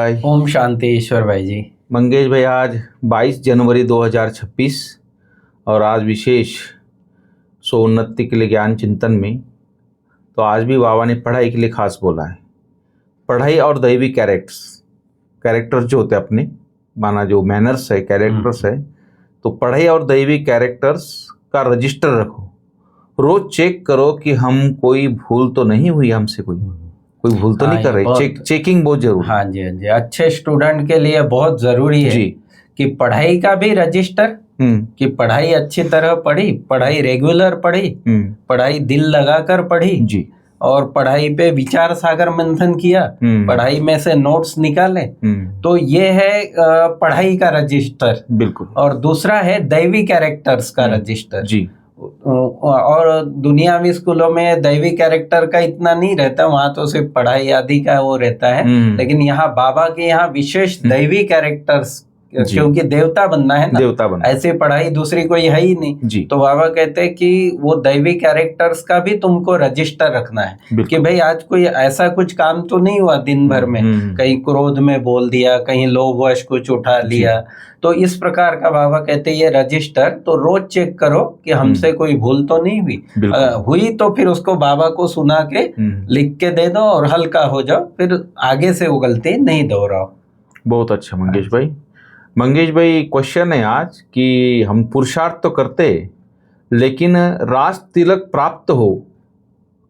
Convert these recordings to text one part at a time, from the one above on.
ओम शांति ईश्वर भाई जी। मंगेश भाई, आज 22 जनवरी 2026 और आज विशेष सोन्नति के लिए ज्ञान चिंतन में। तो आज भी बाबा ने पढ़ाई के लिए खास बोला है। पढ़ाई और दैवी कैरेक्टर्स जो होते हैं अपने, माना जो मैनर्स है, कैरेक्टर्स है, तो पढ़ाई और दैवी कैरेक्टर्स का रजिस्टर रखो। रोज चेक करो कि हम कोई भूल तो नहीं हुई, हमसे कोई भूल तो नहीं कर रहे। चेकिंग बहुत जरूरी। हाँ जी, हाँ जी। अच्छे स्टूडेंट के लिए बहुत जरूरी है कि पढ़ाई का भी रजिस्टर, कि पढ़ाई अच्छी तरह पढ़ी, पढ़ाई रेगुलर पढ़ी, पढ़ाई दिल लगाकर पढ़ी जी, और पढ़ाई पे विचार सागर मंथन किया, पढ़ाई में से नोट्स निकाले। तो ये है पढ़ाई का रजिस्टर। बिल्कुल। और दूसरा है दैवी कैरेक्टर्स का रजिस्टर जी। और दुनियावी स्कूलों में दैवी कैरेक्टर का इतना नहीं रहता, वहाँ तो सिर्फ पढ़ाई आदि का वो रहता है। लेकिन यहाँ बाबा के यहाँ विशेष दैवी कैरेक्टर्स, क्योंकि देवता बनना है ना, देवता बनना, ऐसी पढ़ाई दूसरी कोई है ही नहीं जी। तो बाबा कहते हैं कि वो दैवी कैरेक्टर्स का भी तुमको रजिस्टर रखना है कि भाई आज कोई ऐसा कुछ काम तो नहीं हुआ दिन भर में, कहीं क्रोध में बोल दिया, कहीं लोभवश कुछ उठा लिया। तो इस प्रकार का बाबा कहते हैं ये रजिस्टर तो रोज चेक करो कि हमसे कोई भूल तो नहीं हुई। हुई तो फिर उसको बाबा को सुना के लिख के दे दो और हल्का हो जाओ, फिर आगे से वो गलती नहीं दोहराओ। बहुत अच्छा मंगेश भाई। मंगेश भाई, क्वेश्चन है आज कि हम पुरुषार्थ तो करते लेकिन राज तिलक प्राप्त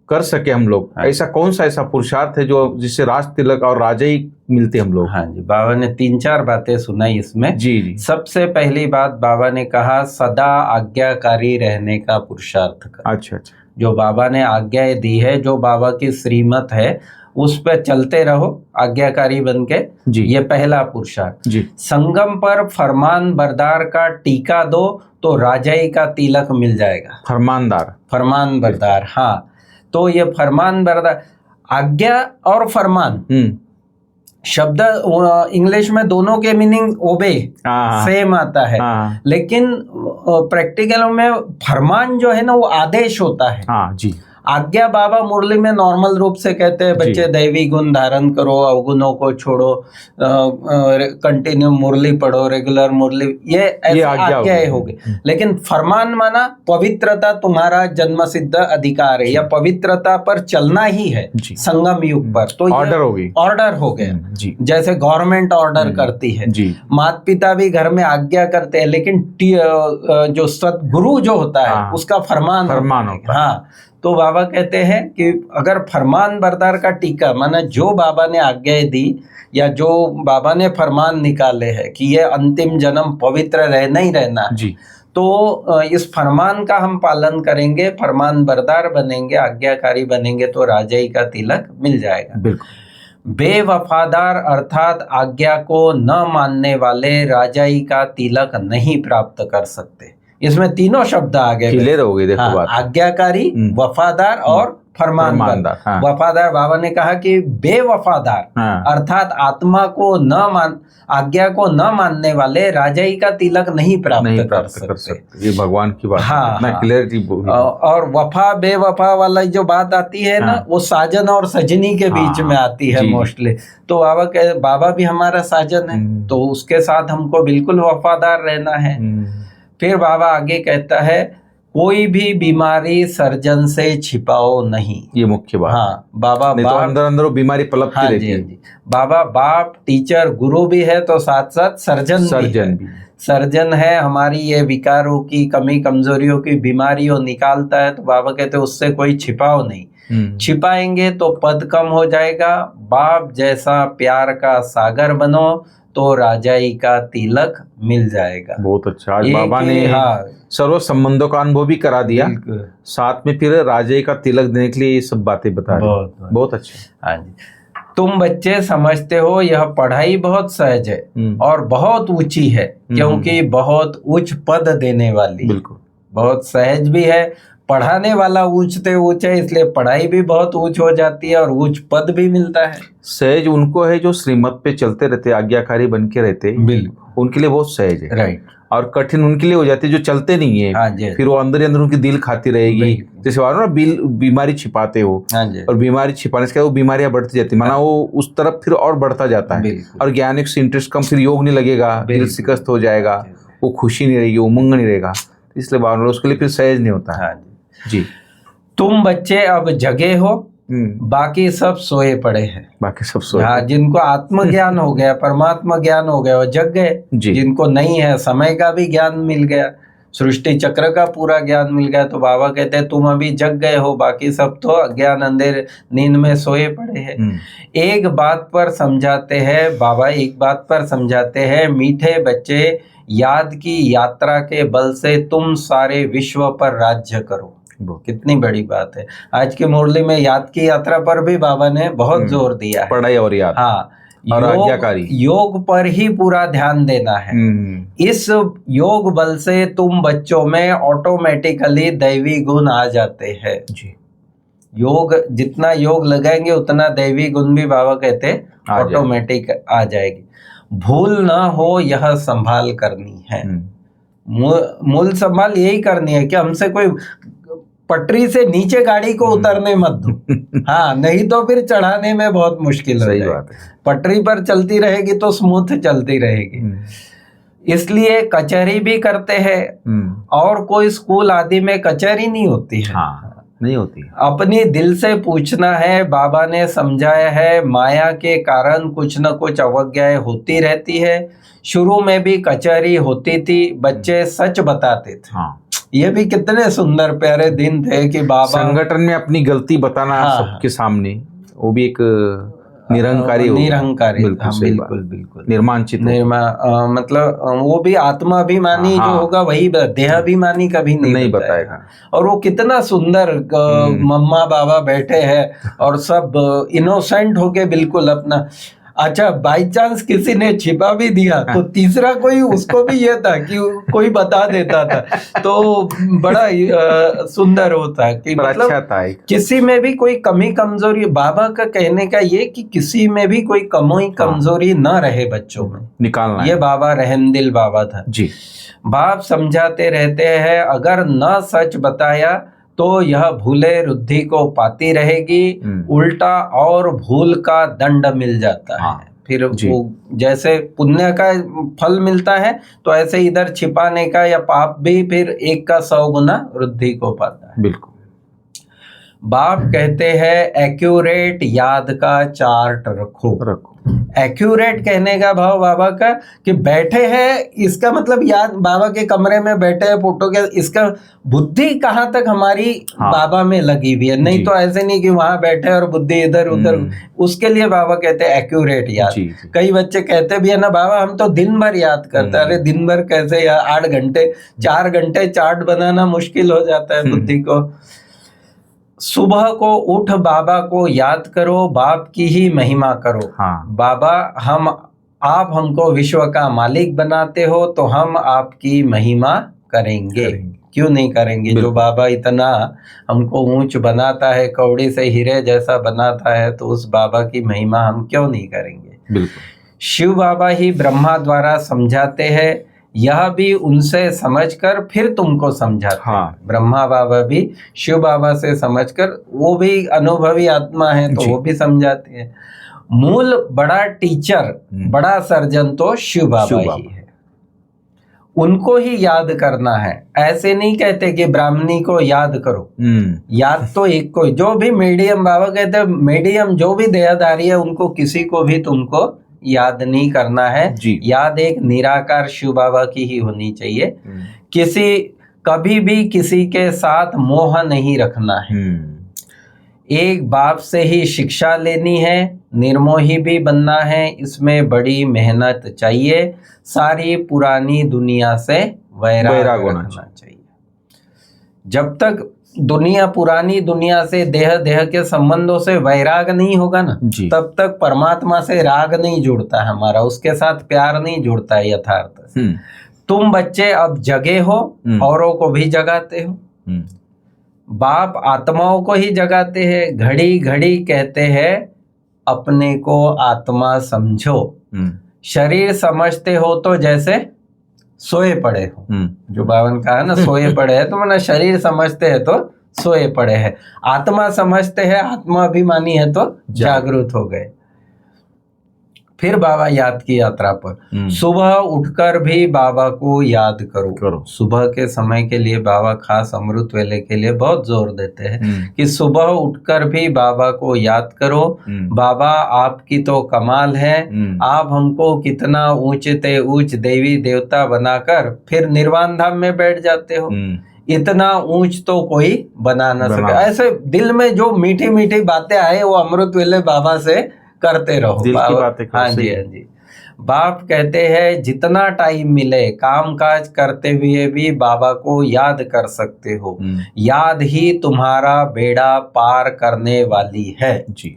कर सके हम लोग, ऐसा कौन सा ऐसा पुरुषार्थ है जो जिससे राज तिलक और राजाई मिलते हम लोग? हाँ जी, बाबा ने 3-4 बातें सुनाई इसमें जी। सबसे पहली बात बाबा ने कहा सदा आज्ञाकारी रहने का पुरुषार्थ कर। अच्छा। जो बाबा ने आज्ञाएं दी है, जो बाबा की श्रीमत है, उस पर चलते रहो आज्ञाकारी बन के जी। ये पहला पुरुषार्थ जी। संगम पर फरमान बरदार का टीका दो तो राजाई का तिलक मिल जाएगा। फरमान बरदार, हाँ। तो ये फरमान बरदार, आज्ञा और फरमान शब्द इंग्लिश में दोनों के मीनिंग ओबे सेम आता है, लेकिन प्रैक्टिकल में फरमान जो है ना वो आदेश होता है। हाँ जी। आज्ञा बाबा मुरली में नॉर्मल रूप से कहते हैं बच्चे दैवी गुण धारण करो, अवगुणों को छोड़ो, कंटिन्यू मुरली पढ़ो, रेगुलर मुरली, ये आज्ञाएं हो गई। लेकिन फरमान माना पवित्रता तुम्हारा जन्म सिद्ध अधिकार है, या पवित्रता पर चलना ही है संगम युग पर। तो ऑर्डर हो गया, जैसे गवर्नमेंट ऑर्डर करती है, माता पिता भी घर में आज्ञा करते हैं, लेकिन जो सदगुरु जो होता है उसका फरमान होता है। हाँ, तो बाबा कहते हैं कि अगर फरमान बरदार का टीका, माना जो बाबा ने आज्ञाएं दी या जो बाबा ने फरमान निकाले हैं कि ये अंतिम जन्म पवित्र रहना ही रहना जी, तो इस फरमान का हम पालन करेंगे, फरमान बरदार बनेंगे, आज्ञाकारी बनेंगे तो राजाई का तिलक मिल जाएगा। बिल्कुल। बेवफादार अर्थात आज्ञा को न मानने वाले राजाई का तिलक नहीं प्राप्त कर सकते। इसमें तीनों शब्द आ गए, क्लियर हो गई। देखो बात, आज्ञाकारी, वफादार और फरमानदार। हाँ। वफादार, बाबा ने कहा कि बेवफादार अर्थात आत्मा को आज्ञा को न मानने वाले राजाई का तिलक नहीं प्राप्त कर सकते। ये भगवान की बात। हाँ, क्लियरिटी। और वफा बेवफा वाला जो बात आती है ना, वो साजन और सजनी के बीच में आती है मोस्टली। तो बाबा भी हमारा साजन है, तो उसके साथ हमको बिल्कुल वफादार रहना है। फिर बाबा आगे कहता है कोई भी बीमारी सर्जन से छिपाओ नहीं। ये मुख्य बात। हाँ, बाबा नहीं तो अंदर वो बीमारी पलकती रहती है। बाबा बाप, टीचर, गुरु भी है तो साथ साथ सर्जन भी। सर्जन है, हमारी ये विकारों की, कमी कमजोरियों की बीमारियों निकालता है। तो बाबा कहते हैं उससे कोई छिपाओ नहीं। छिपाएंगे तो पद कम हो जाएगा। बाप जैसा प्यार का सागर बनो तो राजाई का तिलक मिल जाएगा। बहुत अच्छा। आज बाबा ने सर्व संबंधों का अनुभव भी करा दिया, साथ में फिर राजाई का तिलक देने के लिए ये सब बातें बता रहे। बहुत अच्छा। हाँ जी। तुम बच्चे समझते हो यह पढ़ाई बहुत सहज है और बहुत ऊंची है, क्योंकि बहुत उच्च पद देने वाली। बिल्कुल। बहुत सहज भी है, पढ़ाने वाला ऊंचते ऊंच है, इसलिए पढ़ाई भी बहुत ऊंच हो जाती है और उच्च पद भी मिलता है। सहज उनको है जो श्रीमत पे चलते रहते, आज्ञाकारी बन के रहते। बिल्कुल। उनके लिए बहुत सहज है। राइट। और कठिन उनके लिए हो जाती है जो चलते नहीं है। हाँ जी। फिर वो अंदर ही अंदर उनकी दिल खाती रहेगी। जैसे ना बीमारी छिपाते हो, हाँ जी। और बीमारी छिपाने से क्या वो बीमारियां बढ़ती जाती है, माना वो उस तरफ फिर और बढ़ता जाता है। और ज्ञानिक से इंटरेस्ट कम, फिर योग नहीं लगेगा, दिल शिकस्त हो जाएगा, वो खुशी नहीं रहेगी, उमंग नहीं रहेगा। इसलिए बाबा उसके लिए फिर सहज नहीं होता। हाँ जी। तुम बच्चे अब जगे हो, बाकी सब सोए पड़े हैं। बाकी सब सोए। हाँ, जिनको आत्मज्ञान हो गया, परमात्मा ज्ञान हो गया, वो जग गए। जिनको नहीं है, समय का भी ज्ञान मिल गया, सृष्टि चक्र का पूरा ज्ञान मिल गया, तो बाबा कहते हैं तुम अभी जग गए हो, बाकी सब तो अज्ञान अंधेर नींद में सोए पड़े हैं। एक बात पर समझाते हैं बाबा, एक बात पर समझाते हैं, मीठे बच्चे, याद की यात्रा के बल से तुम सारे विश्व पर राज्य करो। कितनी बड़ी बात है। आज की मुरली में याद की यात्रा पर भी बाबा ने बहुत जोर दिया है। पढ़ाई और याद। हाँ, और आज्ञाकारी योग पर ही पूरा ध्यान देना है। इस योग बल से तुम बच्चों में ऑटोमेटिकली दैवी गुण आ जाते हैं। योग जितना योग लगाएंगे उतना दैवी गुण भी बाबा कहते ऑटोमेटिक आ जाएगी। भूल ना हो यह संभाल करनी है। मूल संभाल यही करनी है कि हमसे कोई पटरी से नीचे गाड़ी को उतरने मत दो। हाँ, नहीं तो फिर चढ़ाने में बहुत मुश्किल हो जाएगी। पटरी पर चलती रहेगी तो स्मूथ चलती रहेगी। इसलिए कचहरी भी करते हैं, और कोई स्कूल आदि में कचहरी नहीं होती है। हाँ, नहीं होती। अपनी दिल से पूछना है। बाबा ने समझाया है, माया के कारण कुछ न कुछ अवज्ञाएं होती रहती है। शुरू में भी कचहरी होती थी, बच्चे सच बताते थे। हाँ। ये भी कितने सुंदर प्यारे दिन थे कि बाबा संगठन में अपनी गलती बताना सबके सामने, वो भी एक निरंकारी बिल्कुल निर्माणचित मतलब वो भी आत्माभिमानी जो होगा वही, देहाभिमानी कभी नहीं बताएगा। और वो कितना सुंदर, मम्मा बाबा बैठे हैं और सब इनोसेंट होके बिल्कुल अपना। अच्छा, बाई चांस किसी ने छिपा भी दिया तो तीसरा कोई, उसको भी ये था कि कोई बता देता था, तो बड़ा सुंदर होता कि मतलब अच्छा था। किसी में भी कोई कमी कमजोरी, बाबा का कहने का ये कि किसी में भी कोई कमजोरी ना रहे बच्चों में, निकालना। ये बाबा रहमदिल बाबा था जी। बाप समझाते रहते हैं, अगर न सच बताया तो यह भूले रुद्धि को पाती रहेगी, उल्टा और भूल का दंड मिल जाता है। फिर वो जैसे पुण्य का फल मिलता है, तो ऐसे इधर छिपाने का या पाप भी फिर 1 का 100 गुना वृद्धि को पाता है। बिल्कुल। बाप कहते हैं एक्यूरेट याद का चार्ट रखो। एक्यूरेट कहने का भाव बाबा का कि बैठे हैं, इसका मतलब याद, बाबा के कमरे में बैठे हैं फोटो के, इसका बुद्धि कहाँ तक हमारी बाबा में लगी हुई है। नहीं तो ऐसे नहीं कि वहां बैठे और बुद्धि इधर उधर। उसके लिए बाबा कहते हैं एक्यूरेट याद। कई बच्चे कहते भी है ना, बाबा हम तो दिन भर याद करते हैं। अरे दिन भर कैसे यार, 8 घंटे 4 घंटे चार्ट बनाना मुश्किल हो जाता है बुद्धि को। सुबह को उठ बाबा को याद करो, बाप की ही महिमा करो। बाबा आप हमको विश्व का मालिक बनाते हो, तो हम आपकी महिमा करेंगे। क्यों नहीं करेंगे? जो बाबा इतना हमको ऊंच बनाता है, कौड़ी से हीरे जैसा बनाता है, तो उस बाबा की महिमा हम क्यों नहीं करेंगे? बिल्कुल। शिव बाबा ही ब्रह्मा द्वारा समझाते हैं, यह भी उनसे समझकर फिर तुमको समझाते हैं। ब्रह्मा बाबा भी शिव बाबा से समझकर, वो भी अनुभवी आत्मा है, तो वो भी समझाते हैं। मूल बड़ा टीचर, बड़ा सर्जन तो शिव बाबा ही है, उनको ही याद करना है। ऐसे नहीं कहते कि ब्राह्मणी को याद करो, याद तो एक को, जो भी मीडियम, बाबा कहते हैं मीडियम जो भी देहधारी है, उनको किसी को भी तुमको याद नहीं करना है। याद एक निराकार शिव बाबा की ही होनी चाहिए। कभी भी किसी के साथ मोह नहीं रखना है। एक बाप से ही शिक्षा लेनी है, निर्मोही भी बनना है, इसमें बड़ी मेहनत चाहिए। सारी पुरानी दुनिया से वैराग होना चाहिए। जब तक पुरानी दुनिया से, देह के संबंधों से वैराग नहीं होगा ना, तब तक परमात्मा से राग नहीं जुड़ता है हमारा, उसके साथ प्यार नहीं जुड़ता है यथार्थ। तुम बच्चे अब जगे हो, औरों को भी जगाते हो। बाप आत्माओं को ही जगाते हैं। घड़ी घड़ी कहते हैं अपने को आत्मा समझो। शरीर समझते हो तो जैसे सोए पड़े हो। जो बाबा ने कहा ना, सोए पड़े हैं, तो मैंने शरीर समझते हैं तो सोए पड़े हैं, आत्मा समझते हैं, आत्मा अभिमानी है तो जागृत हो गए। फिर बाबा याद की यात्रा पर, सुबह उठकर भी बाबा को याद करो। सुबह के समय के लिए बाबा खास अमृत वेले के लिए बहुत जोर देते हैं कि सुबह उठकर भी बाबा को याद करो। बाबा आपकी तो कमाल है, आप हमको कितना ऊंचे ऊंच देवी देवता बनाकर फिर निर्वाण धाम में बैठ जाते हो। इतना ऊंच तो कोई बना ना सके। ऐसे दिल में जो मीठी मीठी बातें आए वो अमृत वेले बाबा से करते रहो। दिल की बातें करो। हाँ जी, हाँ जी। बाप कहते हैं जितना टाइम मिले काम काज करते हुए भी बाबा को याद कर सकते हो। याद ही तुम्हारा बेड़ा पार करने वाली है जी।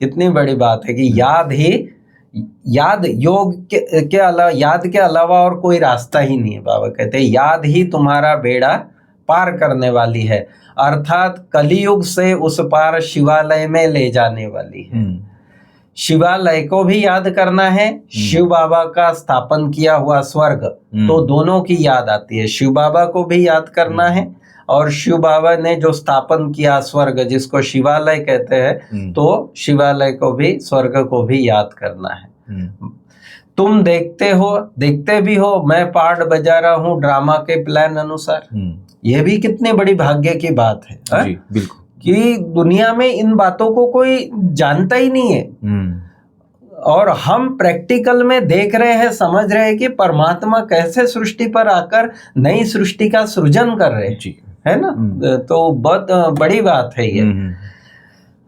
कितनी बड़ी बात है कि याद योग के अलावा, याद के अलावा और कोई रास्ता ही नहीं है। बाबा कहते हैं याद ही तुम्हारा बेड़ा पार करने वाली है, अर्थात कलियुग से उस पार शिवालय में ले जाने वाली है। शिवालय को भी याद करना है, शिव बाबा का स्थापन किया हुआ स्वर्ग, तो दोनों की याद आती है। शिव बाबा को भी याद करना है और शिव बाबा ने जो स्थापन किया स्वर्ग, जिसको शिवालय कहते हैं, तो शिवालय को भी, स्वर्ग को भी याद करना है। तुम देखते भी हो, मैं पार्ट बजा रहा हूँ ड्रामा के प्लान अनुसार। यह भी कितने बड़ी भाग्य की बात है जी, बिल्कुल, कि दुनिया में इन बातों को कोई जानता ही नहीं है। और हम प्रैक्टिकल में देख रहे हैं, समझ रहे हैं कि परमात्मा कैसे सृष्टि पर आकर नई सृष्टि का सृजन कर रहे हैं जी, है ना। तो बहुत बड़ी बात है ये।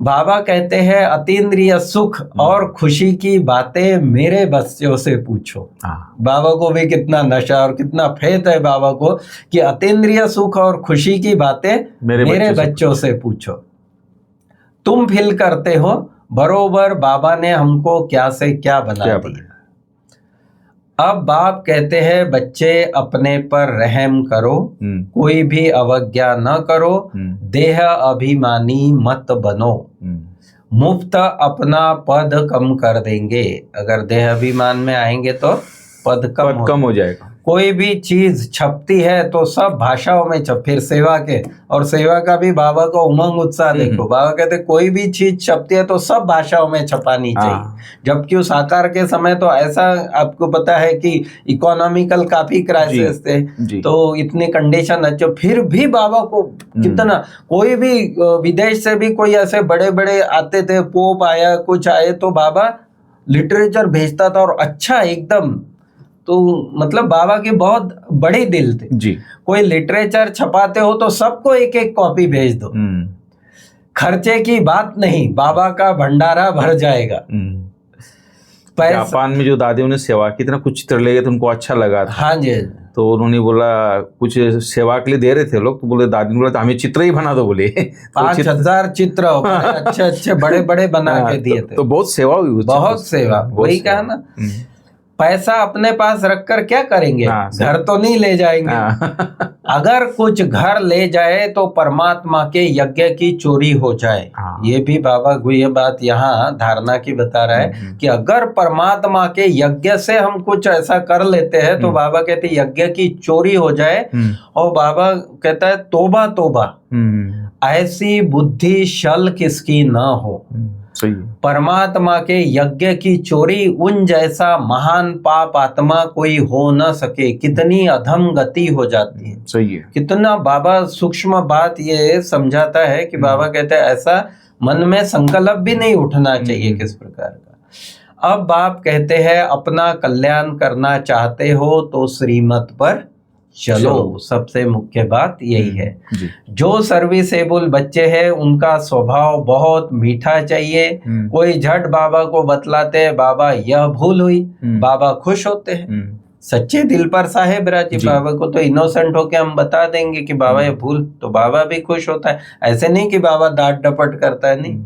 बाबा कहते हैं अतीन्द्रिय सुख और खुशी की बातें मेरे बच्चों से पूछो। बाबा को भी कितना नशा और कितना फेथ है बाबा को कि अतीन्द्रिय सुख और खुशी की बातें मेरे बच्चों से पूछो। तुम फील करते हो बरोबर बाबा ने हमको क्या से क्या बना दिया। अब बाप कहते हैं बच्चे अपने पर रहम करो, कोई भी अवज्ञा न करो, देह अभिमानी मत बनो, मुफ्त अपना पद कम कर देंगे। अगर देह अभिमान में आएंगे तो पद कम हो जाएगा। कोई भी चीज छपती है तो सब भाषाओं में फिर सेवा के, और सेवा का भी बाबा का उमंग उत्साह देखो। बाबा कहते कोई भी चीज छपती है तो सब भाषाओं में छपानी चाहिए। जबकि उस आकार के समय तो ऐसा आपको पता है कि इकोनॉमिकल काफी क्राइसिस थे, तो इतनी कंडीशन अच्छे, फिर भी बाबा को कितना, कोई भी विदेश से भी कोई ऐसे बड़े बड़े आते थे, पोप आया कुछ आए तो बाबा लिटरेचर भेजता था और अच्छा एकदम। तो मतलब बाबा की बहुत बड़ी दिल थे जी। कोई लिटरेचर छपाते हो तो सबको एक एक कॉपी भेज दो, खर्चे की बात नहीं, बाबा का भंडारा भर जाएगा। जापान में जो दादियों ने सेवा की इतना कुछ चित्र ले गए थे, उनको अच्छा लगा था। हाँ जी। तो उन्होंने बोला कुछ सेवा के लिए दे रहे थे लोग, तो बोले दादी ने बोला हमें चित्र ही बना दो, बोले 5000 चित्र अच्छे अच्छे बड़े बड़े बना के दिए थे। तो बहुत सेवा हुई, बहुत सेवा। वही कहा ना, पैसा अपने पास रखकर क्या करेंगे, घर तो नहीं ले जाएंगे। अगर कुछ घर ले जाए तो परमात्मा के यज्ञ की चोरी हो जाए। ये भी बाबा ये बात यहाँ धारणा की बता रहा है कि अगर परमात्मा के यज्ञ से हम कुछ ऐसा कर लेते हैं तो बाबा कहते यज्ञ की चोरी हो जाए। और बाबा कहता है तोबा तोबा, ऐसी बुद्धि शल किसकी ना हो। परमात्मा के यज्ञ की चोरी उन जैसा महान पाप आत्मा कोई हो न सके। कितनी अधम गति हो जाती है। सही है। कितना बाबा सूक्ष्म बात ये समझाता है कि बाबा कहते हैं ऐसा मन में संकल्प भी नहीं उठना चाहिए किस प्रकार का। अब बाप कहते हैं अपना कल्याण करना चाहते हो तो श्रीमत पर चलो। सबसे मुख्य बात यही है। जो सर्विसेबल बच्चे हैं उनका स्वभाव बहुत मीठा चाहिए। कोई झट बाबा को बतलाते हैं बाबा यह भूल हुई, बाबा खुश होते हैं। सच्चे दिल पर साहेब राजी। बाबा को तो इनोसेंट होके हम बता देंगे कि बाबा ये भूल, तो बाबा भी खुश होता है। ऐसे नहीं कि बाबा डांट डपट करता है, नहीं।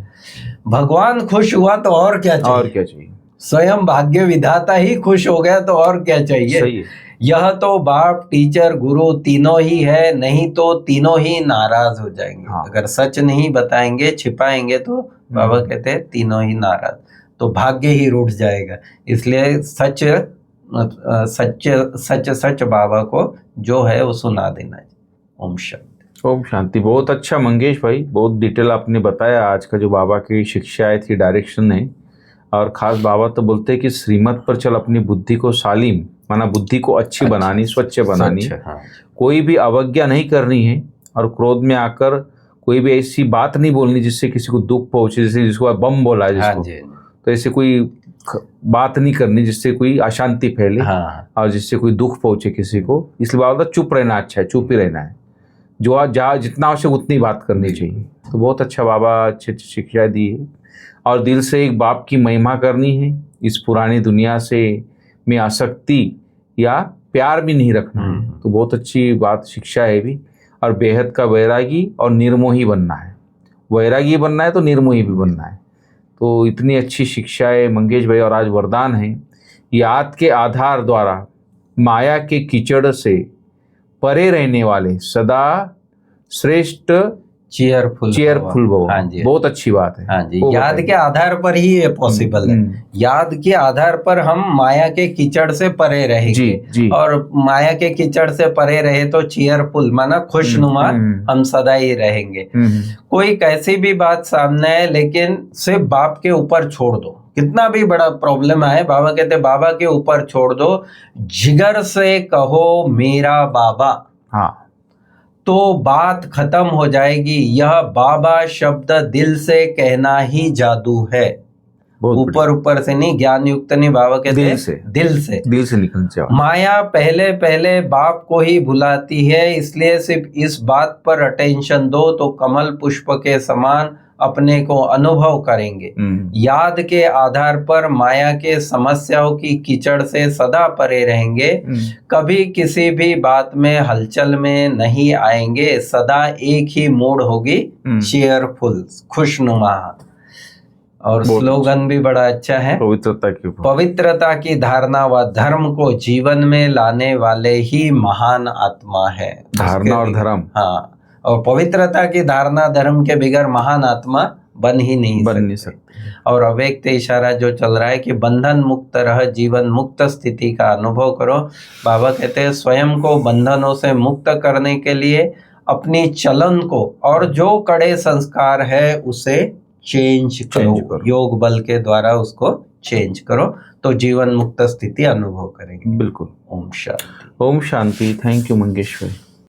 भगवान खुश हुआ तो और क्या चाहिए, और क्या चाहिए। स्वयं भाग्य विधाता ही खुश हो गया तो और क्या चाहिए। सही है। यह तो बाप टीचर गुरु तीनों ही है, नहीं तो तीनों ही नाराज हो जाएंगे। अगर सच नहीं बताएंगे छिपाएंगे तो बाबा कहते हैं तीनों ही नाराज। तो भाग्य ही रूठ जाएगा। इसलिए सच सच सच सच बाबा को जो है वो सुना देना है। ओम शांति। ओम शांति। बहुत अच्छा मंगेश भाई, बहुत डिटेल आपने बताया आज का जो बाबा की शिक्षाएं थी, डायरेक्शन है। और खास बाबा तो बोलते हैं कि श्रीमत पर चल, अपनी बुद्धि को सालिम, माना बुद्धि को अच्छी बनानी, स्वच्छ बनानी, हाँ। कोई भी अवज्ञा नहीं करनी है, और क्रोध में आकर कोई भी ऐसी बात नहीं बोलनी जिससे किसी को दुख पहुंचे, जैसे जिसको बम बोला है जिसको, तो ऐसे कोई बात नहीं करनी जिससे कोई अशांति फैले और जिससे कोई दुख पहुंचे किसी को। इसलिए बाबा चुप रहना अच्छा है, चुप ही रहना है, जो जहाँ जितना आवश्यक उतनी बात करनी चाहिए। तो बहुत अच्छा बाबा अच्छी अच्छी शिक्षा दी है। और दिल से एक बाप की महिमा करनी है, इस पुरानी दुनिया से में आसक्ति या प्यार भी नहीं रखना है। तो बहुत अच्छी बात शिक्षा है भी। और बेहद का वैरागी और निर्मोही बनना है, वैरागी बनना है तो निर्मोही भी बनना है। तो इतनी अच्छी शिक्षा है मंगेश भाई। और आज वरदान है, याद के आधार द्वारा माया के कीचड़ से परे रहने वाले सदा श्रेष्ठ चेयरफुल भव। हाँ जी, बहुत अच्छी बात है। हाँ जी, याद के आधार पर ही ये पॉसिबल है। याद के आधार पर हम माया के कीचड़ से परे रहेंगे। और माया के कीचड़ से परे रहे तो चेयरफुल माना खुशनुमा हम सदा ही रहेंगे। कोई कैसी भी बात सामने है लेकिन सिर्फ बाप के ऊपर छोड़ दो, कितना भी बड़ा प्रॉब्लम आए, बाबा कहते बाबा के ऊपर छोड़ दो, जिगर से कहो मेरा बाबा। हाँ, तो बात खत्म हो जाएगी। यह बाबा शब्द दिल से कहना ही जादू है। ऊपर ऊपर से नहीं, ज्ञान युक्त नहीं, बाबा कहते दिल से निकलना चाहिए। माया पहले पहले बाप को ही भुलाती है, इसलिए सिर्फ इस बात पर अटेंशन दो तो कमल पुष्प के समान अपने को अनुभव करेंगे। याद के आधार पर माया के समस्याओं की कीचड़ से सदा परे रहेंगे, कभी किसी भी बात में हलचल में नहीं आएंगे, सदा एक ही मूड होगी चेयरफुल, खुशनुमा। और स्लोगन भी बड़ा अच्छा है, पवित्रता की धारणा व धर्म को जीवन में लाने वाले ही महान आत्मा है। धारणा और धर्म, हाँ, और पवित्रता की धारणा धर्म के बिगैर महान आत्मा बन ही नहीं सकते। और अव्यक्त इशारा जो चल रहा है कि बंधन मुक्त रह, जीवन मुक्त स्थिति का अनुभव करो। बाबा कहते हैं स्वयं को बंधनों से मुक्त करने के लिए अपनी चलन को और जो कड़े संस्कार है उसे चेंज करो, योग बल के द्वारा उसको चेंज करो, तो जीवन मुक्त स्थिति अनुभव करेंगे। बिल्कुल। ओम शांति। ओम शांति। थैंक यू मंगेश भाई।